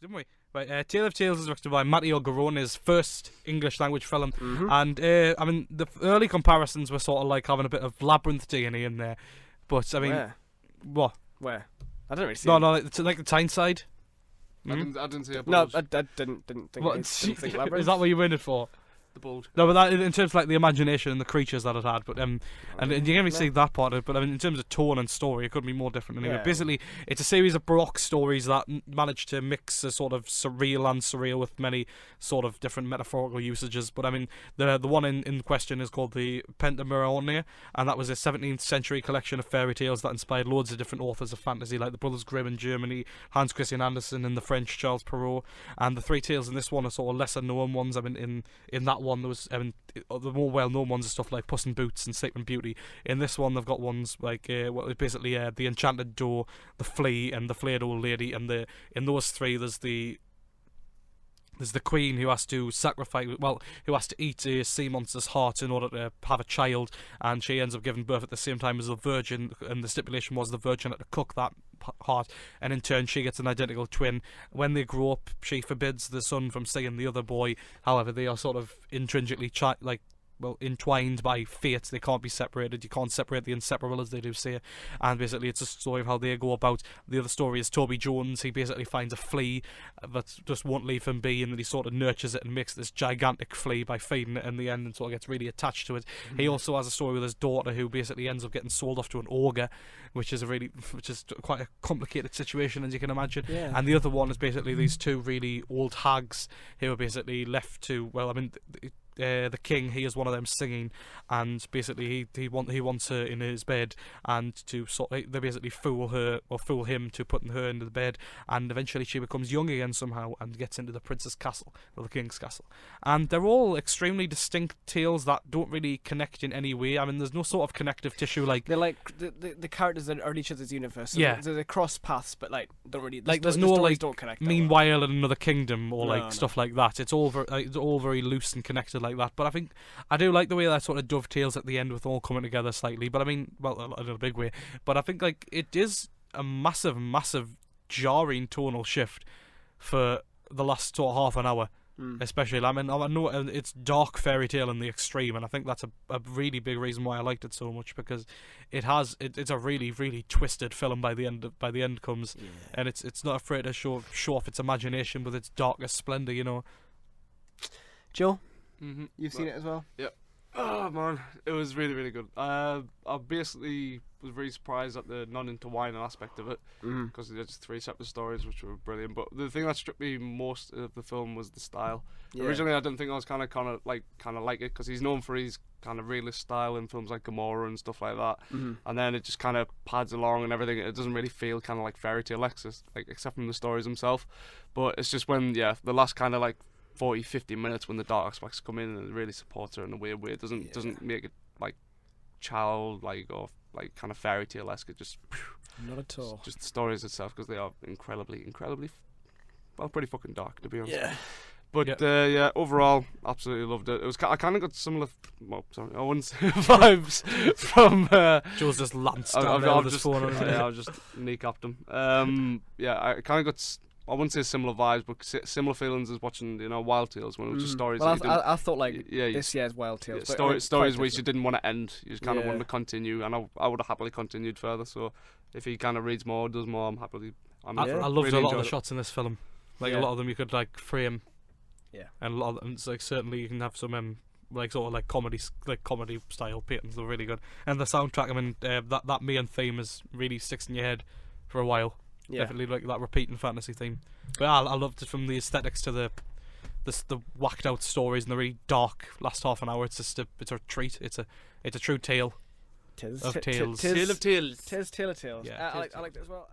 Didn't we? Right, Tale of Tales is directed by Matteo Garrone's first English language film, and I mean the early comparisons were sort of like having a bit of Labyrinth DNA in there, but I mean, what? Where? I don't really see. No, like the Tyneside. I didn't see a No, bulge. I didn't think. What? Didn't think Labyrinth. Is that what you were in it for? The bulge. No, but that in terms of like the imagination and the creatures that it had, but and you can really see that part of it. But I mean, in terms of tone and story, it couldn't be more different. Anyway, basically, it's a series of Baroque stories that manage to mix a sort of surreal with many sort of different metaphorical usages. But I mean, the one in question is called the Pentamerone, and that was a 17th century collection of fairy tales that inspired loads of different authors of fantasy, like the Brothers Grimm in Germany, Hans Christian Andersen in the French, Charles Perrault. And the three tales in this one are sort of lesser known ones. I mean, in that one there was the more well-known ones are stuff like Puss in Boots and Sleeping Beauty. In this one they've got ones like basically the Enchanted Door, the Flea, and the Flayed Old Lady. And in those three there's the queen who has to who has to eat a sea monster's heart in order to have a child, and she ends up giving birth at the same time as the virgin, and the stipulation was the virgin had to cook that heart, and in turn she gets an identical twin. When they grow up, she forbids the son from seeing the other boy. However, they are sort of intrinsically entwined by fate. They can't be separated. You can't separate the inseparable, as they do say. And basically it's a story of how they go about. The other story is Toby Jones. He basically finds a flea that just won't leave him be, and then he sort of nurtures it and makes this gigantic flea by feeding it in the end, and sort of gets really attached to it. He also has a story with his daughter who basically ends up getting sold off to an ogre, which is quite a complicated situation, as you can imagine. And the other one is basically these two really old hags who are basically left to, the king, he is one of them singing, and basically he wants her in his bed, and they basically fool him to putting her into the bed, and eventually she becomes young again somehow and gets into the prince's castle, or the king's castle. And they're all extremely distinct tales that don't really connect in any way. I mean, there's no sort of connective tissue. Like they're like the characters that are in each other's universe. So they cross paths, but don't really. There's no stories don't connect. Meanwhile in another kingdom or stuff like that. It's all very loose and connected like that. But I think I do like the way that sort of dovetails at the end with all coming together slightly. But I mean, in a big way. But I think like it is a massive jarring tonal shift for the last sort of half an hour. Especially, I mean, I know it's dark fairy tale in the extreme, and I think that's a really big reason why I liked it so much, because it's a really, really twisted film by the end comes, and it's not afraid to show off its imagination with its darkest splendor, you know. Joe, you've seen it as well? Yeah. Oh man, it was really, really good. I basically was very surprised at the non-intertwining aspect of it, because they're just three separate stories, which were brilliant. But the thing that struck me most of the film was the style. Originally, I didn't think I was kind of like it, because he's known for his kind of realist style in films like Gomorrah and stuff like that. And then it just kind of pads along and everything. It doesn't really feel kind of like fairy tale except from the stories themselves. But it's just when the last kind of like 40-50 minutes when the dark aspects come in, and it really supports her in a weird way. It doesn't make it like childlike or like kind of fairy tale-esque. It just not at all. Just the stories itself, because they are incredibly pretty fucking dark, to be honest. But overall, absolutely loved it. It was I kind of got similar, I wouldn't say vibes from. Joe's just lanced down there with his phone on his head. I just kneecapped him. I kind of got. I wouldn't say similar vibes, but similar feelings as watching, Wild Tales, when it was just stories. Well, I thought this year's Wild Tales. Stories which you didn't want to end. You just kind of wanted to continue, and I would have happily continued further. So if he kind of reads more, does more, I'm happily. I loved really a lot of the shots in this film. Like a lot of them you could like frame. Yeah. And a lot of them, it's like certainly you can have some comedy style paintings. They're really good. And the soundtrack, I mean, that main theme really sticks in your head for a while. Definitely like that repeating fantasy theme. But I loved it, from the aesthetics to the whacked out stories and the really dark last half an hour. It's just it's a treat. It's a true tale of tales. Tale of tales. Yeah. I liked it as well.